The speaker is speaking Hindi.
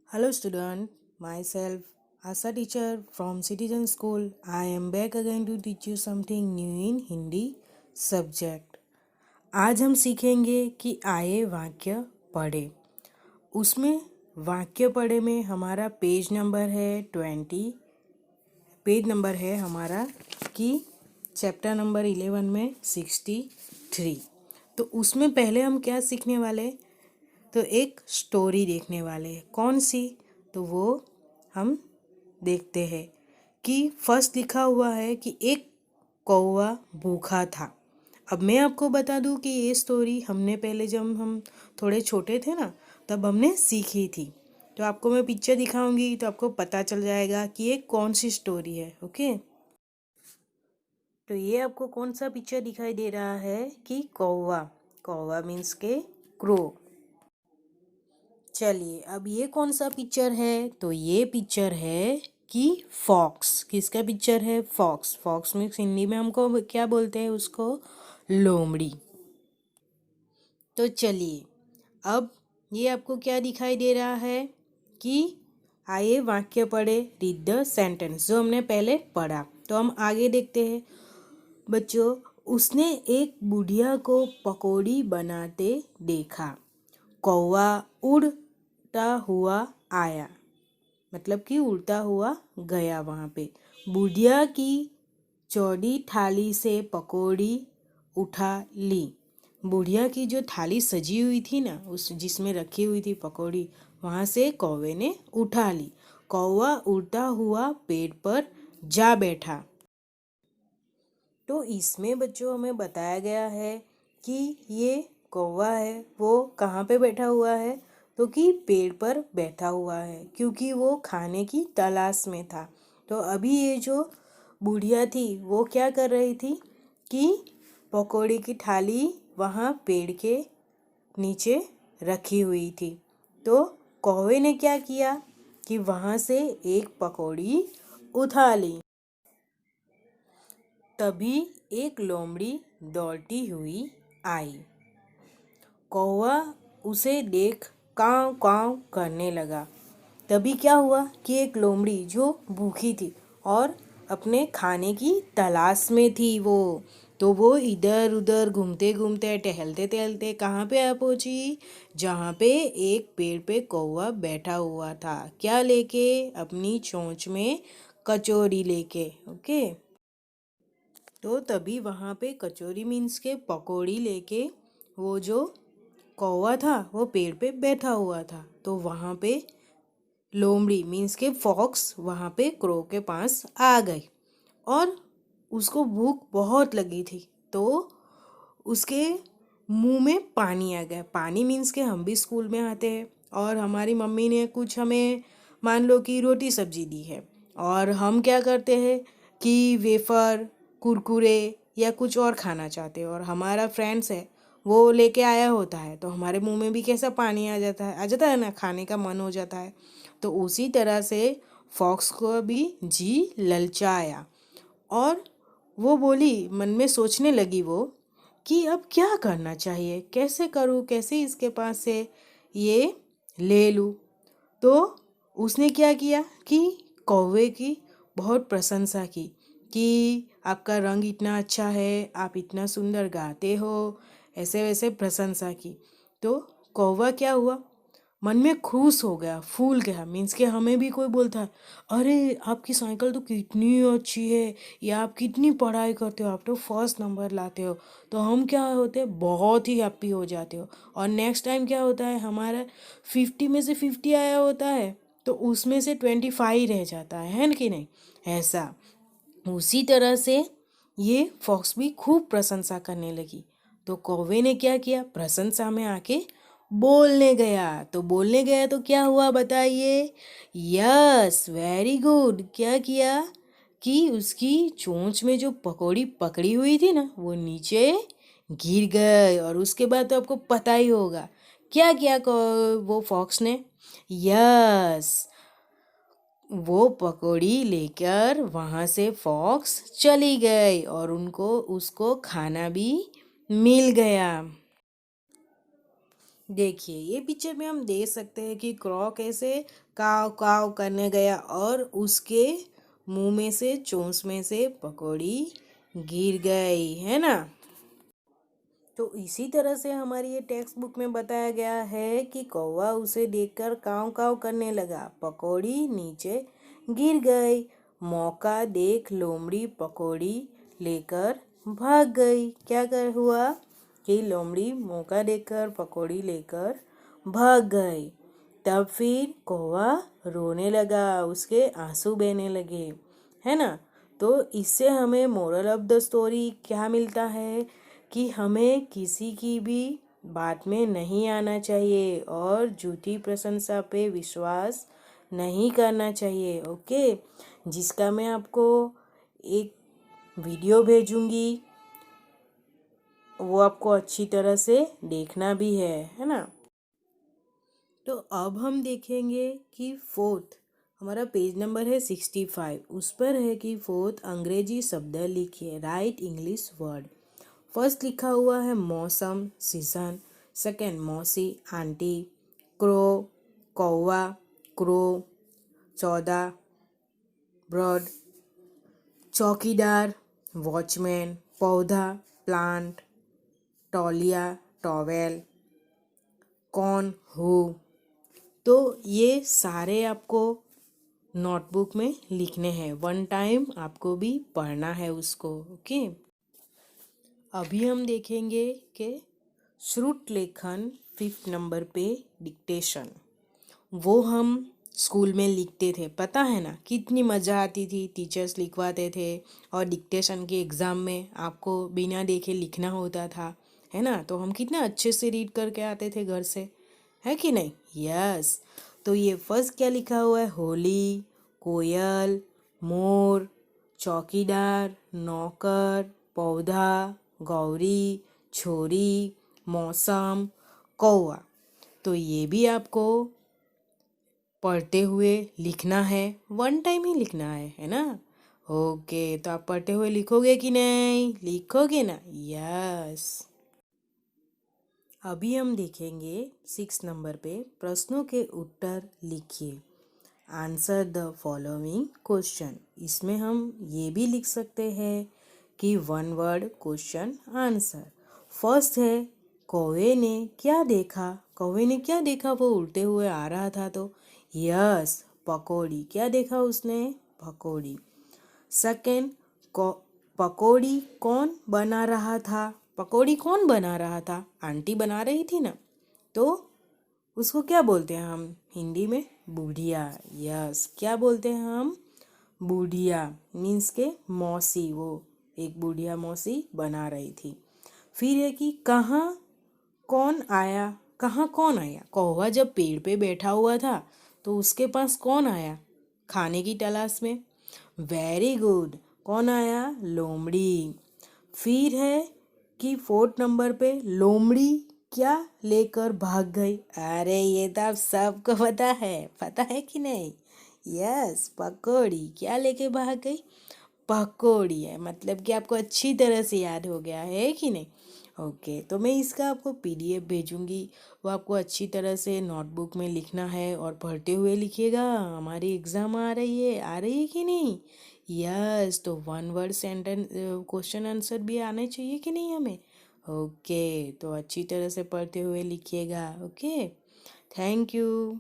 Hello student, myself Asa teacher from Citizen School. I am back again to teach you something new in Hindi subject. आज हम सीखेंगे कि आए वाक्य पढ़े। उसमें वाक्य पढ़े में हमारा पेज नंबर है 20। पेज नंबर है हमारा कि चैप्टर नंबर 11 में 63। तो उसमें पहले हम क्या सीखने वाले, तो एक स्टोरी देखने वाले हैं। कौन सी, तो वो हम देखते हैं कि फर्स्ट लिखा हुआ है कि एक कौवा भूखा था। अब मैं आपको बता दूं कि ये स्टोरी हमने पहले जब हम थोड़े छोटे थे ना, तब हमने सीखी थी। तो आपको मैं पिक्चर दिखाऊंगी तो आपको पता चल जाएगा कि ये कौन सी स्टोरी है। ओके, तो ये आपको कौन सा पिक्चर दिखाई दे रहा है कि कौवा। कौवा मीन्स के क्रो। चलिए, अब ये कौन सा पिक्चर है, तो ये पिक्चर है कि फॉक्स। किसका पिक्चर है? फॉक्स। फॉक्स मीन्स हिंदी में हमको क्या बोलते हैं उसको? लोमड़ी। तो चलिए, अब ये आपको क्या दिखाई दे रहा है कि आइए वाक्य पढ़े, रीड द सेंटेंस, जो हमने पहले पढ़ा। तो हम आगे देखते हैं। बच्चों, उसने एक बुढ़िया को पकौड़ी बनाते देखा। कौवा उड़ता हुआ आया, मतलब कि उड़ता हुआ गया वहाँ पे। बुढ़िया की चौड़ी थाली से पकौड़ी उठा ली। बुढ़िया की जो थाली सजी हुई थी ना, उस जिसमें रखी हुई थी पकौड़ी, वहाँ से कौवे ने उठा ली। कौवा उड़ता हुआ पेड़ पर जा बैठा। तो इसमें बच्चों हमें बताया गया है कि ये कौवा है वो कहाँ पे बैठा हुआ है, तो कि पेड़ पर बैठा हुआ है, क्योंकि वो खाने की तलाश में था। तो अभी ये जो बुढ़िया थी वो क्या कर रही थी कि पकौड़ी की थाली वहाँ पेड़ के नीचे रखी हुई थी। तो कौवे ने क्या किया कि वहाँ से एक पकौड़ी उठा ली। तभी एक लोमड़ी दौड़ती हुई आई। कौवा उसे देख काँव काँव करने लगा। तभी क्या हुआ कि एक लोमड़ी जो भूखी थी और अपने खाने की तलाश में थी तो वो इधर उधर घूमते घूमते टहलते टहलते कहाँ पे आ पहुँची, जहाँ पे एक पेड़ पे कौवा बैठा हुआ था। क्या लेके? अपनी चोंच में कचौरी लेके। ओके, तो तभी वहाँ पे कचौरी मीन्स के पकौड़ी लेके वो जो कौवा था वो पेड़ पे बैठा हुआ था। तो वहाँ पे लोमड़ी मीन्स के फॉक्स वहाँ पे क्रो के पास आ गई और उसको भूख बहुत लगी थी। तो उसके मुंह में पानी आ गया। पानी मीन्स के हम भी स्कूल में आते हैं और हमारी मम्मी ने कुछ हमें मान लो कि रोटी सब्जी दी है, और हम क्या करते हैं कि वेफर कुरकुरे या कुछ और खाना चाहते हैं, और हमारा फ्रेंड्स है वो लेके आया होता है, तो हमारे मुंह में भी कैसा पानी आ जाता है ना, खाने का मन हो जाता है। तो उसी तरह से फॉक्स को भी जी ललचाया और वो बोली, मन में सोचने लगी वो कि अब क्या करना चाहिए, कैसे करूँ, कैसे इसके पास से ये ले लूँ। तो उसने क्या किया कि कौवे की बहुत प्रशंसा की कि आपका रंग इतना अच्छा है, आप इतना सुंदर गाते हो, ऐसे वैसे प्रशंसा की। तो कौवा क्या हुआ, मन में खुश हो गया, फूल गया। मीन्स कि हमें भी कोई बोलता है, अरे आपकी साइकिल तो कितनी अच्छी है, या आप कितनी पढ़ाई करते हो, आप तो फर्स्ट नंबर लाते हो, तो हम क्या होते हैं, बहुत ही हैप्पी हो जाते हो। और नेक्स्ट टाइम क्या होता है, हमारा 50 में से 50 आया होता है तो उसमें से 25 रह जाता है कि नहीं? ऐसा उसी तरह से ये फॉक्स भी खूब प्रशंसा करने लगी। तो कौवे ने क्या किया, प्रशंसा में आके बोलने गया। तो बोलने गया तो क्या हुआ बताइए? Yes, very good. क्या किया कि उसकी चोंच में जो पकौड़ी पकड़ी हुई थी ना वो नीचे गिर गई। और उसके बाद तो आपको पता ही होगा क्या किया वो फॉक्स ने। यस, वो पकौड़ी लेकर वहाँ से फॉक्स चली गई और उनको उसको खाना भी मिल गया। देखिए ये पिक्चर में हम देख सकते हैं कि क्रॉ कैसे काव काव करने गया और उसके मुंह में से चोंच में से पकौड़ी गिर गई है ना। तो इसी तरह से हमारी ये टेक्स्ट बुक में बताया गया है कि कौवा उसे देखकर काव काव करने लगा, पकौड़ी नीचे गिर गई। मौका देख लोमड़ी पकौड़ी लेकर भाग गई। क्या कर हुआ कि लोमड़ी मौका देखकर पकौड़ी लेकर भाग गई। तब फिर कौवा रोने लगा, उसके आंसू बहने लगे, है ना। तो इससे हमें मोरल ऑफ द स्टोरी क्या मिलता है कि हमें किसी की भी बात में नहीं आना चाहिए और झूठी प्रशंसा पे विश्वास नहीं करना चाहिए। ओके, जिसका मैं आपको एक वीडियो भेजूंगी, वो आपको अच्छी तरह से देखना भी है ना। तो अब हम देखेंगे कि फोर्थ हमारा पेज नंबर है 65, उस पर है कि फोर्थ अंग्रेजी शब्द लिखिए, राइट इंग्लिश वर्ड। फर्स्ट लिखा हुआ है मौसम सीजन, सेकंड मौसी आंटी, क्रो कौवा क्रो, 14 बर्ड, चौकीदार वॉचमैन, पौधा प्लांट, तौलिया टॉवेल, कौन हु। तो ये सारे आपको नोटबुक में लिखने हैं, वन टाइम आपको भी पढ़ना है उसको। ओके, अभी हम देखेंगे कि श्रुत लेखन 5 नंबर पे डिक्टेशन, वो हम स्कूल में लिखते थे, पता है ना कितनी मज़ा आती थी, टीचर्स लिखवाते थे और डिक्टेशन के एग्ज़ाम में आपको बिना देखे लिखना होता था, है ना। तो हम कितना अच्छे से रीड करके आते थे घर से, है कि नहीं। यस, तो ये फर्स्ट क्या लिखा हुआ है, होली, कोयल, मोर, चौकीदार, नौकर, पौधा, गौरी, छोरी, मौसम, कौवा। तो ये भी आपको पढ़ते हुए लिखना है, वन टाइम ही लिखना है ना। ओके, तो आप पढ़ते हुए लिखोगे कि नहीं, लिखोगे ना। यस, अभी हम देखेंगे 6 नंबर पे प्रश्नों के उत्तर लिखिए, आंसर द फॉलोइंग क्वेश्चन। इसमें हम ये भी लिख सकते हैं कि one word question answer. First है कौवे ने क्या देखा, कौवे ने क्या देखा, वो उड़ते हुए आ रहा था तो यस पकौड़ी, क्या देखा उसने, पकौड़ी। सेकंड, पकौड़ी कौन बना रहा था, पकौड़ी कौन बना रहा था, आंटी बना रही थी ना, तो उसको क्या बोलते हैं हम हिंदी में, बूढ़िया। यस, क्या बोलते हैं हम, बूढ़िया, मीन्स के मौसी, वो एक बूढ़िया मौसी बना रही थी। फिर है कि कहाँ कौन आया, कहाँ कौन आया, कौवा जब पेड़ पे बैठा हुआ था तो उसके पास कौन आया, खाने की तलाश में। वेरी गुड, कौन आया, लोमड़ी। फिर है कि 4 नंबर पे लोमड़ी क्या लेकर भाग गई, अरे ये तो आप सबको पता है कि नहीं। यस, पकौड़ी, क्या लेके भाग गई, पकौड़ी है, मतलब कि आपको अच्छी तरह से याद हो गया है कि नहीं। ओके, तो मैं इसका आपको पीडीएफ भेजूंगी, वो आपको अच्छी तरह से नोटबुक में लिखना है और पढ़ते हुए लिखिएगा, हमारी एग्ज़ाम आ रही है कि नहीं। यस, तो one word sentence question answer भी आने चाहिए कि नहीं हमें। ओके, तो अच्छी तरह से पढ़ते हुए लिखिएगा। Okay, thank you.